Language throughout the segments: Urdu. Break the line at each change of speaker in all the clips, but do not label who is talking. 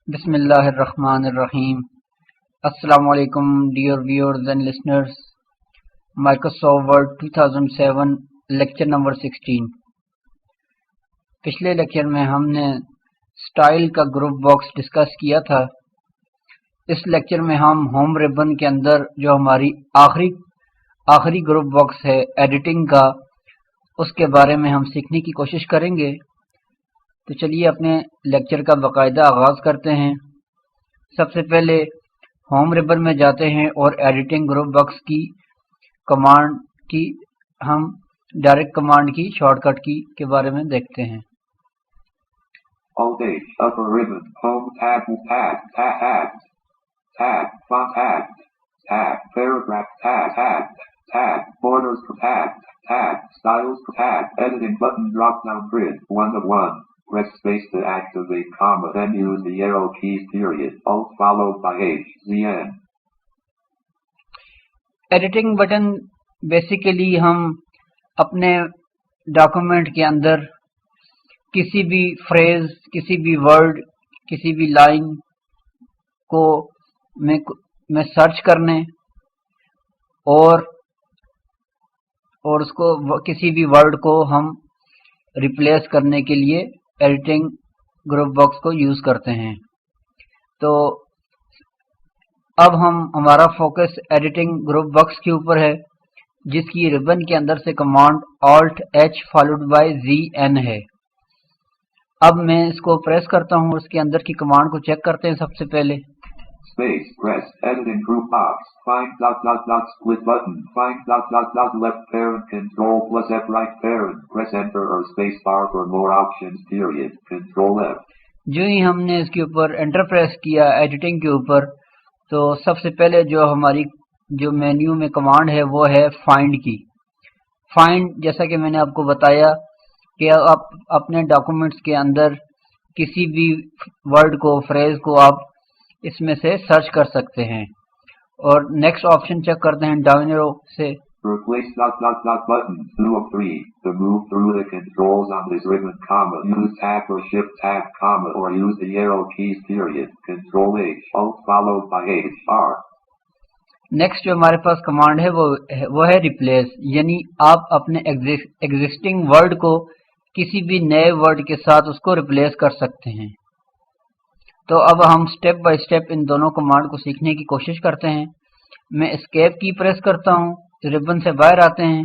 بسم اللہ الرحمن الرحیم۔ السلام علیکم dear viewers and listeners. Microsoft word 2007 lecture number 16۔ پچھلے لیکچر میں ہم نے سٹائل کا گروپ باکس ڈسکس کیا تھا۔ اس لیکچر میں ہم ہوم ریبن کے اندر جو ہماری آخری گروپ باکس ہے ایڈیٹنگ کا، اس کے بارے میں ہم سیکھنے کی کوشش کریں گے۔ تو چلیے اپنے لیکچر کا باقاعدہ آغاز کرتے ہیں۔ سب سے پہلے ہوم ریبن میں جاتے ہیں اور ایڈیٹنگ گروپ باکس کی کمانڈ کی ہم ڈائریکٹ کمانڈ کی شارٹ کٹ کی کے بارے میں دیکھتے ہیں۔
Alt H, upper ribbon, home tab, font tab, paragraph tab, borders tab, styles tab, editing button drop down grid, 1 of 1. Press space to activate comma, then use the arrow keys period, Alt followed by H, ZN.
Editing button basically ہم اپنے ڈاکومنٹ کے اندر کسی بھی فریز، کسی بھی ورڈ، کسی بھی لائن کو میں سرچ کرنے اور اس کو کسی بھی ورڈ کو ہم ریپلیس کرنے کے لیے ایڈیٹنگ گروپ باکس کو یوز کرتے ہیں۔ تو اب ہمارا فوکس ایڈیٹنگ گروپ باکس کے اوپر ہے، جس کی ریبن کے اندر سے command Alt H followed by ZN ہے۔ اب میں اس کو پریس کرتا ہوں، اس کے اندر کی کمانڈ کو چیک کرتے ہیں۔ سب سے پہلے
Space, press, editing group box, find ... split button, find ... left parent, control plus F right parent, press enter or space bar for more options period, control F.
جو ہی ہم نے اس کے اوپر انٹر پریس کیا ایڈیٹنگ کے اوپر، تو سب سے پہلے جو ہماری جو مینیو میں کمانڈ ہے وہ ہے فائنڈ کی۔ فائنڈ جیسا کہ میں نے آپ کو بتایا کہ آپ اپنے ڈاکومنٹس کے اندر کسی بھی ورڈ کو، فریز کو آپ اس میں سے سرچ کر سکتے ہیں۔ اور نیکسٹ آپشن چیک کرتے ہیں ڈاؤن ایرو سے۔
Replace ... button, 2 of 3. To move through the controls on this ribbon, comma, use tab or shift tab, comma, or use the arrow keys period, control H, Alt followed by H, R.
Next جو ہمارے پاس کمانڈ ہے وہ ہے ریپلیس، یعنی آپ اپنے ایگزسٹنگ ورڈ کو کسی بھی نئے ورڈ کے ساتھ اس کو ریپلیس کر سکتے ہیں۔ تو اب ہم سٹیپ بائی سٹیپ ان دونوں کمانڈ کو سیکھنے کی کوشش کرتے ہیں۔ میں اسکیپ کی پریس کرتا ہوں، ریبن سے باہر آتے ہیں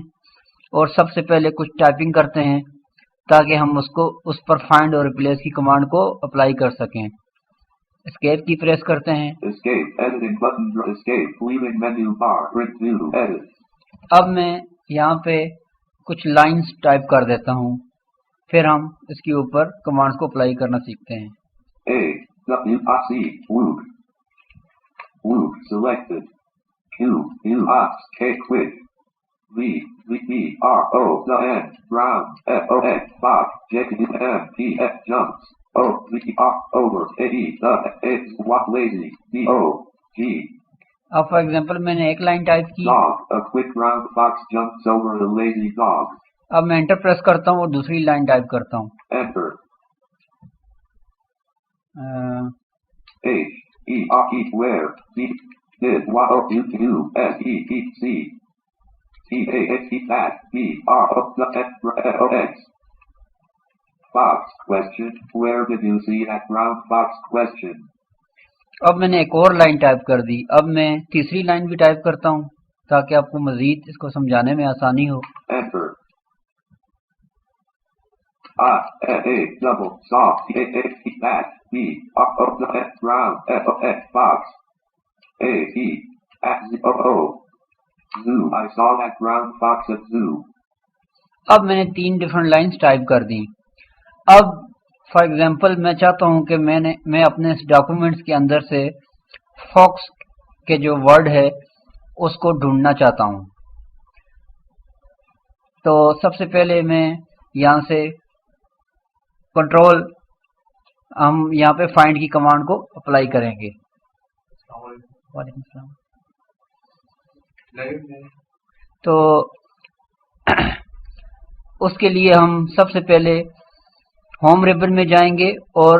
اور سب سے پہلے کچھ ٹائپنگ کرتے ہیں تاکہ ہم اس پر فائنڈ اور ریپلیس کی کمانڈ کو اپلائی کر سکیں۔ اسکیپ کی پریس کرتے ہیں۔
Escape, editing button, escape, leaving menu bar, print view, edit.
اب میں یہاں پہ کچھ لائنز ٹائپ کر دیتا ہوں، پھر ہم اس کے اوپر کمانڈز کو اپلائی کرنا سیکھتے ہیں۔
A, W, C, Woog, selected. Q, U, Ox, K, quit. V, V, R, O, the N, Brown, F, O, X, Fox, J, M, P, F, jumps. O, V, R, over, A, E, the, X, walk, lazy, D, O, G.
اب فار ایگزامپل میں نے ایک لائن ٹائپ کی،
Dog, a quick round fox jumps over the lazy dog.
اب میں انٹر پریس کرتا ہوں اور دوسری لائن ٹائپ کرتا ہوں۔
Enter. H, E, R, E, where, D, did, Y, O, U, U, S, E, E, C, T, A, H, E, that, B, R, O, the, F, O, X. Fox, question, where did you see that brown fox, question.
اب میں نے ایک اور لائن ٹائپ کر دی۔ اب میں تیسری لائن بھی ٹائپ کرتا ہوں تاکہ آپ کو مزید اس کو سمجھانے میں آسانی ہو۔
Enter. A, double, soft, A, H, E, that, B, R, O, the, F, brown, F, O, X, fox. A, E, at, Z, O, O. Zoo, I saw that brown fox at zoo.
اب میں نے 3 ڈیفرنٹ لائنز ٹائپ کر دی۔ اب فار ایگزامپل میں چاہتا ہوں کہ میں اپنے اس ڈاکومنٹس کے اندر سے فاکس کے جو ورڈ ہے اس کو ڈھونڈنا چاہتا ہوں۔ تو سب سے پہلے میں یہاں سے کنٹرول، ہم یہاں پہ فائنڈ کی کمانڈ کو اپلائی کریں گے۔ وعلیکم السلام۔ تو اس کے لیے ہم سب سے پہلے ہوم ریبن میں جائیں گے اور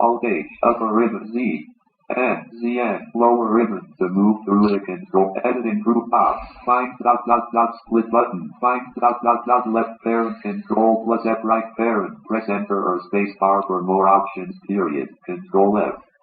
Alt H, upper ribbon Z, N, ZN, lower ribbon to move through the control, editing group box, find split button, find left parent, control plus F right parent, press enter or space bar for more options, period, control F.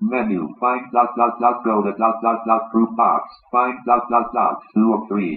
Menu, find go to group box, find 2 of 3.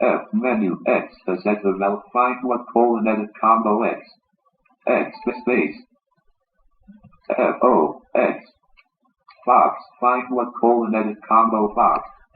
F menu X to set the value, find what edit combo X space F O X Fox, find what edit combo Fox.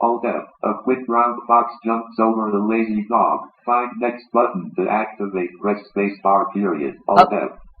Alt F, a quick round fox jumps over the lazy dog. Find next button to activate, press space bar period. Alt F.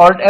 Alt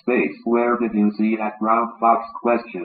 Space, where did you see that round fox question?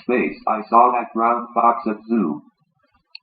Space, I saw that round fox at zoo.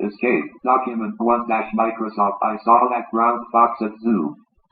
Escape, document 1-Microsoft, I saw that round fox at zoo.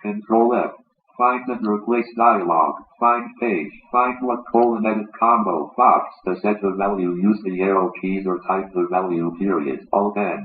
Control F, find and replace dialog, find page, find what edit combo fox to set the value, use the arrow keys or type the value period. Alt N.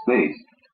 Space.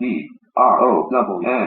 BROWN.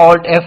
Alt F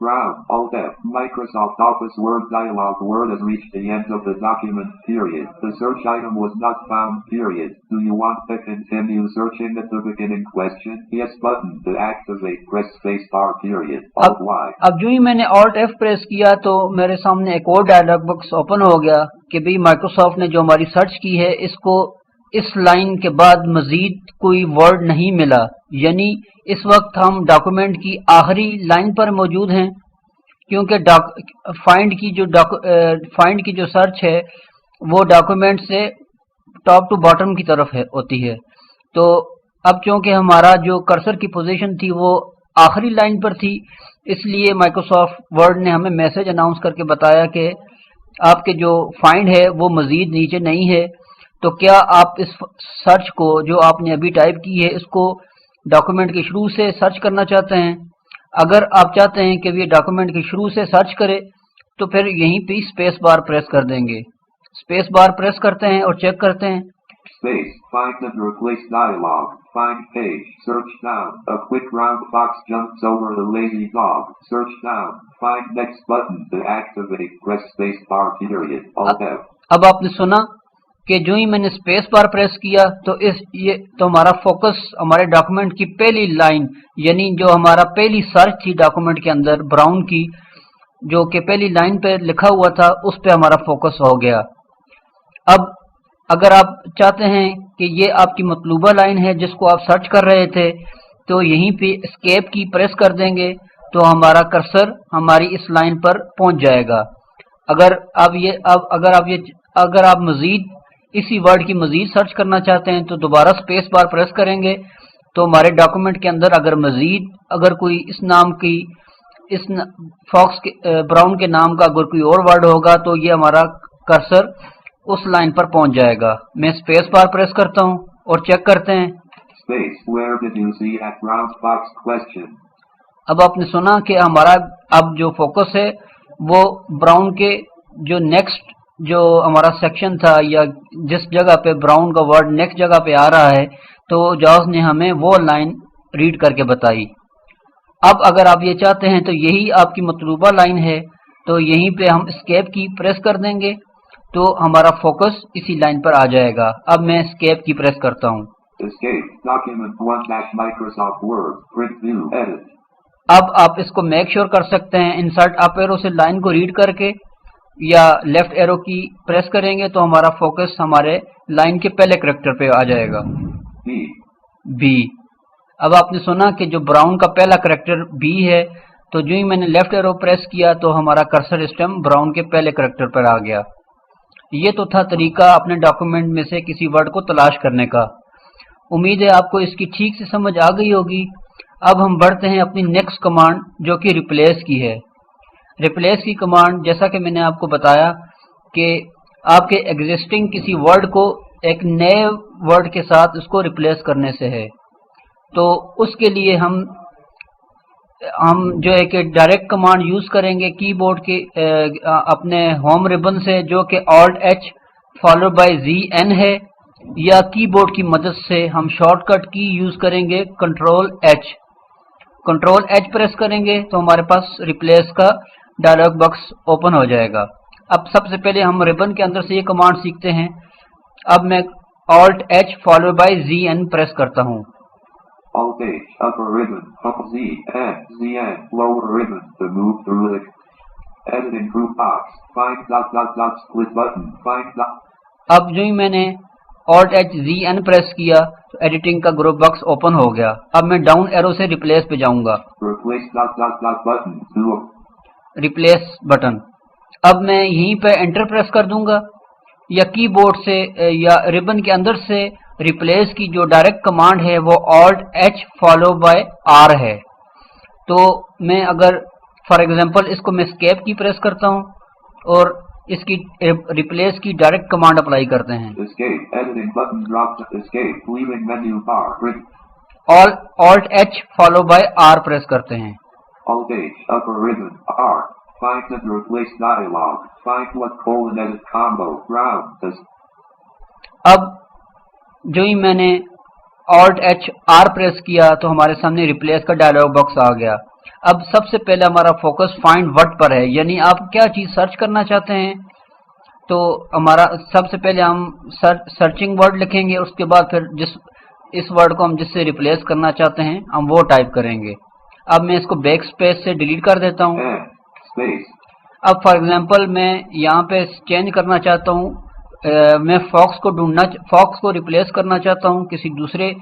Brown, Alt F, Microsoft Office Word dialog. Word has reached the end of the document, period. The search item was not found, period. Do you want to continue searching at the beginning? Question. Yes button. To activate, press spacebar, period. Alt Y.
اب جو ہی میں نے Alt F پریس کیا تو میرے سامنے ایک اور ڈائلاگ باکس اوپن ہو گیا کہ بھئی مائکروسافٹ نے جو ہماری سرچ کی ہے اس کو اس لائن کے بعد مزید کوئی ورڈ نہیں ملا، یعنی اس وقت ہم ڈاکومنٹ کی آخری لائن پر موجود ہیں، کیونکہ فائنڈ کی جو سرچ ہے وہ ڈاکومنٹ سے ٹاپ ٹو باٹم کی طرف ہوتی ہے. تو اب چونکہ ہمارا جو کرسر کی پوزیشن تھی وہ آخری لائن پر تھی، اس لیے مائکروسافٹ ورڈ نے ہمیں میسج اناؤنس کر کے بتایا کہ آپ کے جو فائنڈ ہے وہ مزید نیچے نہیں ہے. تو کیا آپ اس سرچ کو جو آپ نے ابھی ٹائپ کی ہے اس کو ڈاکومنٹ کے شروع سے سرچ کرنا چاہتے ہیں؟ اگر آپ چاہتے ہیں کہ یہ ڈاکومنٹ کے شروع سے سرچ کرے تو پھر یہیں پہ اسپیس بار پریس کر دیں گے. اسپیس بار پریس کرتے ہیں اور چیک کرتے ہیں.
Space, find and replace dialog, find page, search down, a quick round box jumps over the lazy dog, search down, find next button to activate, press space bar, period, Alt F.
اب آپ نے سنا کہ جو ہی میں نے اسپیس بار پریس کیا تو تو ہمارا فوکس ہمارے ڈاکومنٹ کی پہلی لائن، یعنی جو ہمارا پہلی سرچ تھی ڈاکومنٹ کے اندر براؤن کی، جو کہ پہلی لائن پہ لکھا ہوا تھا، اس پہ ہمارا فوکس ہو گیا. اب اگر آپ چاہتے ہیں کہ یہ آپ کی مطلوبہ لائن ہے جس کو آپ سرچ کر رہے تھے تو یہیں پہ اسکیپ کی پریس کر دیں گے تو ہمارا کرسر ہماری اس لائن پر پہنچ جائے گا. اگر آپ مزید اسی ورڈ کی مزید سرچ کرنا چاہتے ہیں تو دوبارہ اسپیس بار پریس کریں گے تو ہمارے ڈاکومنٹ کے اندر اگر کوئی اس نام کی براؤن کے نام کا اگر کوئی اور ورڈ ہوگا تو یہ ہمارا کرسر اس لائن پر پہنچ جائے گا. میں اسپیس بار پریس کرتا ہوں اور چیک کرتے ہیں.
Space, where did you see at round box question?
اب آپ نے سنا کہ ہمارا اب جو فوکس ہے وہ براؤن کے جو نیکسٹ جو ہمارا سیکشن تھا یا جس جگہ پہ براؤن کا ورڈ نیکسٹ جگہ پہ آ رہا ہے تو جاز نے ہمیں وہ لائن ریڈ کر کے بتائی. اب اگر آپ یہ چاہتے ہیں تو یہی آپ کی مطلوبہ لائن ہے تو یہیں پہ ہم اسکیپ کی پریس کر دیں گے تو ہمارا فوکس اسی لائن پر آ جائے گا. اب میں اسکیپ کی پریس کرتا ہوں.
Escape, document 1-Microsoft Word, print view, edit.
اب آپ اس کو میک شور کر سکتے ہیں انسرٹ اپ ایرو سے لائن کو ریڈ کر کے، یا لیفٹ ایرو کی پریس کریں گے تو ہمارا فوکس ہمارے لائن کے پہلے کریکٹر پہ آ جائے گا. بی. اب آپ نے سنا کہ جو براؤن کا پہلا کریکٹر بی ہے تو جو ہی میں نے لیفٹ ایرو پریس کیا تو ہمارا کرسر اسٹم براؤن کے پہلے کریکٹر پر آ گیا. یہ تو تھا طریقہ اپنے ڈاکومنٹ میں سے کسی ورڈ کو تلاش کرنے کا. امید ہے آپ کو اس کی ٹھیک سے سمجھ آ گئی ہوگی. اب ہم بڑھتے ہیں اپنی نیکسٹ کمانڈ جو کہ ریپلیس کی ہے. ریپلیس کی کمانڈ جیسا کہ میں نے آپ کو بتایا کہ آپ کے ایگزسٹنگ کسی ورڈ کو ایک نئے ورڈ کے ساتھ اس کو ریپلیس کرنے سے ہے. تو اس کے لیے ہم جو ہے کہ ڈائریکٹ کمانڈ یوز کریں گے کی بورڈ کے اپنے ہوم ریبن سے جو کہ Alt-H فالو بائی ZN ہے، یا کی بورڈ کی مدد سے ہم شارٹ کٹ کی یوز کریں گے Control-H. Control-H پریس کریں گے تو ہمارے پاس ریپلیس کا ڈائلاگ باکس اوپن ہو جائے گا. اب سب سے پہلے ہم ریبن کے اندر سے یہ کمانڈ سیکھتے ہیں. اب میں Alt-H follow by ZN press کرتا ہوں.
Alt-H, upper ribbon, Z, N, ZN, lower ribbon, to move through the editing group box, find ... split button, find ...
اب جو ہی میں نے Alt-H ZN پریس کیا تو ایڈیٹنگ کا گروپ باکس اوپن ہو گیا. اب میں ڈاؤن ایرو سے ریپلیس پہ جاؤں گا.
replace ... button,
replace button. اب میں یہیں پہ انٹر پریس کر دوں گا، یا کی بورڈ سے یا ریبن کے اندر سے ریپلیس کی جو ڈائریکٹ کمانڈ ہے وہ Alt-H فالو بائی R ہے. تو میں اگر فار ایگزامپل اس کو میں اسکیپ کی پریس کرتا ہوں اور اس کی ریپلیس کی ڈائریکٹ کمانڈ اپلائی کرتے ہیں.
escape, editing button dropped, escape, leaving menu bar, print.
Alt-H follow by R press کرتے ہیں.
Alt-H, upper ribbon, R, find and replace dialog, find what : edit combo, round,
اب جو ہی میں نے Alt-H R پریس کیا تو ہمارے سامنے ریپلیس کا ڈائلاگ باکس آ گیا. اب سب سے پہلے ہمارا فوکس فائنڈ ورڈ پر ہے، یعنی آپ کیا چیز سرچ کرنا چاہتے ہیں. تو ہمارا سب سے پہلے ہم سرچنگ ورڈ لکھیں گے، اس کے بعد پھر اس ورڈ کو ہم جس سے ریپلیس کرنا چاہتے ہیں ہم وہ ٹائپ کریں گے. اب میں اس کو بیک اسپیس سے ڈیلیٹ کر دیتا ہوں. اب فار ایگزامپل میں یہاں پہ چینج کرنا چاہتا ہوں، میں فاکس کو ریپلیس کرنا چاہتا ہوں کسی دوسرے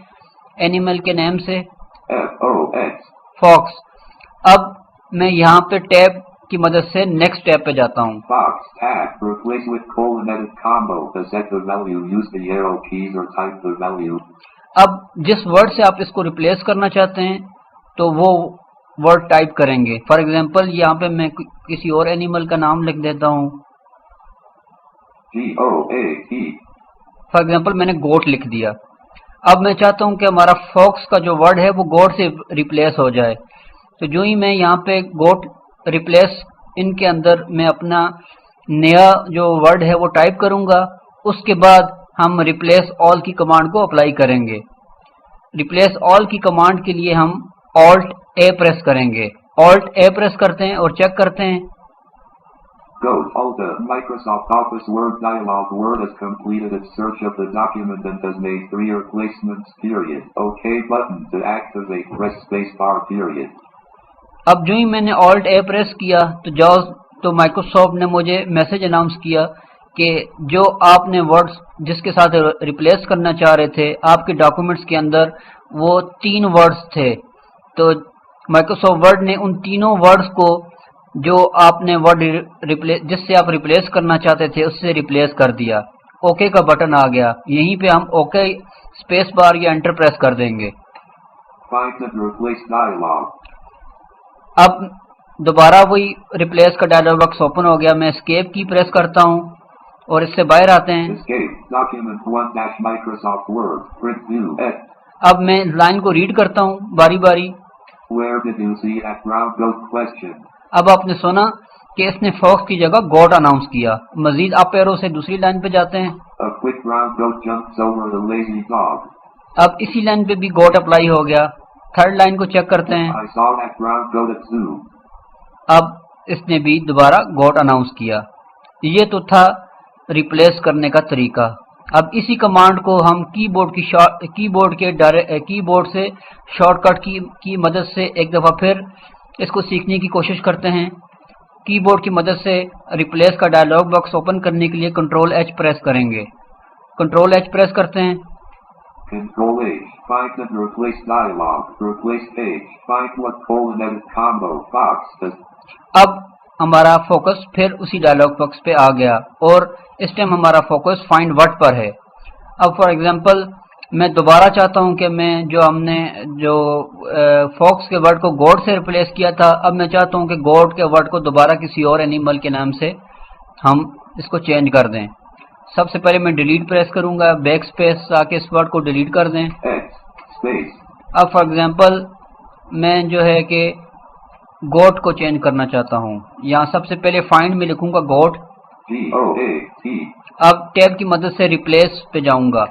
اینیمل کے نیم سے، فاکس. اب میں یہاں پہ ٹیب کی مدد سے نیکسٹ ٹیب پہ جاتا ہوں. اب جس ورڈ سے آپ اس کو ریپلیس کرنا چاہتے ہیں تو وہ ورڈ ٹائپ کریں گے. فار ایگزامپل یہاں پہ میں کسی اور اینیمل کا نام لکھ دیتا ہوں. فار ایگزامپل میں نے گوٹ لکھ دیا. اب میں چاہتا ہوں کہ ہمارا فاکس کا جو ورڈ ہے وہ گوٹ سے ریپلیس ہو جائے. تو جو ہی میں یہاں پہ گوٹ ریپلیس ان کے اندر میں اپنا نیا جو ورڈ ہے وہ ٹائپ کروں گا، اس کے بعد ہم ریپلیس آل کی کمانڈ کو اپلائی کریں گے. ریپلیس آل کی کمانڈ کے لیے ہم آلٹ اے پریس کریں گے. آلٹ اے پریس کرتے ہیں اور چیک کرتے ہیں.
Microsoft Office Word dialog. Word has completed its search of the document and has made 3 replacements. Period. OK button to activate. Press space bar. Period.
اب جو ہی میں نے آلٹ اے پریس کیا تو مائکروسافٹ نے مجھے میسج اناؤنس کیا کہ جو آپ نے ورڈز جس کے ساتھ ریپلیس کرنا چاہ رہے تھے آپ کے ڈاکومنٹس کے اندر وہ 3 ورڈز تھے. تو مائکروسافٹ ورڈ نے ان تینوں ورڈز کو جو آپ نے ورڈ جس سے آپ ریپلیس کرنا چاہتے تھے اس سے ریپلیس کر دیا. اوکے کا بٹن آ گیا، یہیں پہ ہم اوکے اسپیس بار یا انٹر پریس کر دیں گے. اب دوبارہ وہی ریپلیس کا ڈائلاگ باکس اوپن ہو گیا. میں اسکیپ کی پریس کرتا ہوں اور اس سے باہر آتے ہیں. اب میں لائن کو ریڈ کرتا ہوں باری باری. اب آپ نے سنا کہ اس نے فاکس کی جگہ گوٹ اناؤنس کیا. مزید اپ ایرو سے دوسری لائن پہ جاتے ہیں. اب اسی لائن پہ بھی گوٹ اپلائی ہو گیا. تھرڈ لائن کو چیک کرتے ہیں. اب اس نے بھی دوبارہ گوٹ اناؤنس کیا. یہ تو تھا ریپلیس کرنے کا طریقہ. اب اسی کمانڈ کو ہم کی بورڈ سے شارٹ کٹ کی مدد سے ایک دفعہ پھر اس کو سیکھنے کی کوشش کرتے ہیں. کی بورڈ کی مدد سے ریپلیس کا ڈائلاگ باکس اوپن کرنے کے لیے کنٹرول ایچ پریس کریں گے. کنٹرول ایچ پریس کرتے ہیں.
Control H, find the replace dialog, replace page, find what colon edit combo box.
اب ہمارا فوکس پھر اسی ڈائلاگ باکس پہ آ گیا اور اس ٹائم ہمارا فوکس فائنڈ ورڈ پر ہے. اب فار ایگزامپل میں دوبارہ چاہتا ہوں کہ میں ہم نے فاکس کے ورڈ کو گوڈ سے ریپلیس کیا تھا، اب میں چاہتا ہوں کہ گوڈ کے ورڈ کو دوبارہ کسی اور اینیمل کے نام سے ہم اس کو چینج کر دیں. سب سے پہلے میں ڈیلیٹ پریس کروں گا، بیک اسپیس آ کے اس ورڈ کو ڈیلیٹ کر دیں. اب فار ایگزامپل میں جو ہے کہ گوٹ کو چینج کرنا چاہتا ہوں. یہاں سب سے پہلے فائنڈ میں لکھوں گا گوٹ. اب ٹیب کی مدد سے ریپلیس پہ جاؤں گا.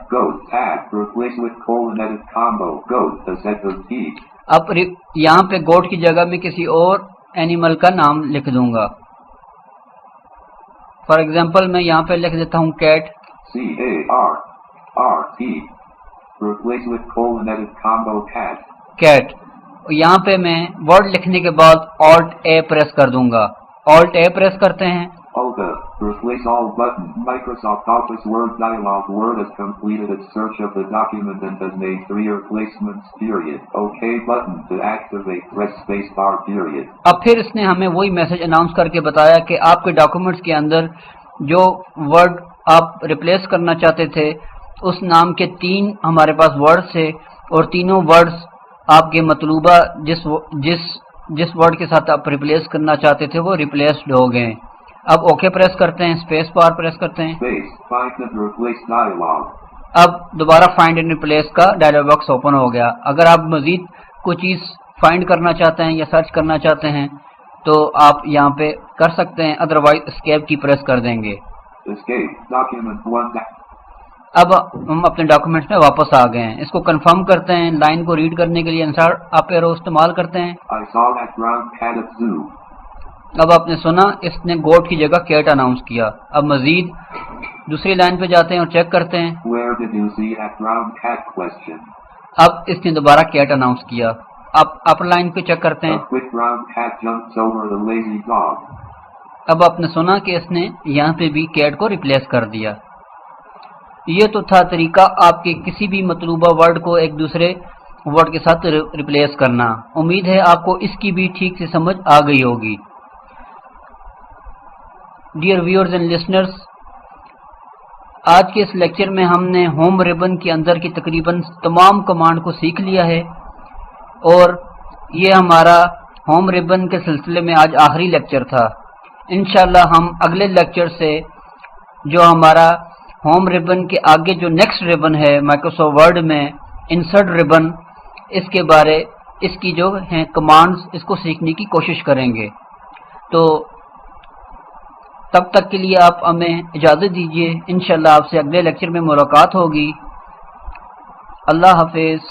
اب یہاں پہ گوٹ کی جگہ میں کسی اور اینیمل کا نام لکھ دوں گا. فار ایگزامپل میں یہاں پہ لکھ دیتا ہوں کیٹ. کیٹ. یہاں پہ میں ورڈ لکھنے کے بعد آلٹ اے پریس کر دوں گا. آلٹ اے پریس کرتے ہیں.
Replace all button. Microsoft Office Word dialog. Word has completed its search of the document and has made 3 replacements. Period. OK button to activate. Press space bar. Period.
اب پھر اس نے ہمیں وہی میسج اناؤنس کر کے بتایا کہ آپ کے ڈاکومنٹس کے اندر جو ورڈ آپ ریپلیس کرنا چاہتے تھے اس نام کے 3 ہمارے پاس ورڈز تھے اور تینوں ورڈز آپ کے مطلوبہ جس ورڈ کے ساتھ آپ ریپلیس کرنا چاہتے تھے وہ ریپلیسڈ ہو گئے. اب اوکے پریس کرتے ہیں، اسپیس بار پریس کرتے ہیں. اب دوبارہ فائنڈ اینڈ ریپلیس کا ڈائلاگ باکس اوپن ہو گیا. اگر آپ مزید کوئی چیز فائنڈ کرنا چاہتے ہیں یا سرچ کرنا چاہتے ہیں تو آپ یہاں پہ کر سکتے ہیں، ادروائز اسکیپ کی پریس کر دیں گے. اب ہم اپنے ڈاکومنٹس میں واپس آ گئے ہیں. اس کو کنفرم کرتے ہیں. لائن کو ریڈ کرنے کے لیے انسرٹ اپ ایرو استعمال کرتے ہیں.
I saw that brown cat at zoo.
اب آپ نے سنا اس نے گوٹ کی جگہ کیٹ اناؤنس کیا. اب مزید دوسری لائن پہ جاتے ہیں اور چیک کرتے ہیں.
Where did you see that brown cat question?
اب اس نے دوبارہ کیٹ اناؤنس کیا. اب اپر لائن پہ چیک کرتے ہیں.
A quick brown cat jumps over the lazy dog.
اب آپ نے سنا کہ اس نے یہاں پہ بھی کیٹ کو ریپلیس کر دیا. یہ تو تھا طریقہ آپ کے کسی بھی مطلوبہ ورڈ کو ایک دوسرے ورڈ کے ساتھ ریپلیس کرنا. امید ہے آپ کو اس کی بھی ٹھیک سے سمجھ آ گئی ہوگی. ڈیئر ویورز اینڈ لسنرز، آج کے اس لیکچر میں ہم نے ہوم ریبن کے اندر کی تقریباً تمام کمانڈ کو سیکھ لیا ہے، اور یہ ہمارا ہوم ریبن کے سلسلے میں آج آخری لیکچر تھا. انشاءاللہ ہم اگلے لیکچر سے جو ہمارا ہوم ریبن کے آگے جو نیکسٹ ریبن ہے مائکروسافٹ ورڈ میں انسرٹ ریبن، اس کی جو ہیں کمانڈز، اس کو سیکھنے کی کوشش کریں گے. تو تب تک کے لیے آپ ہمیں اجازت دیجیے. انشاءاللہ آپ سے اگلے لیکچر میں ملاقات ہوگی. اللہ حافظ.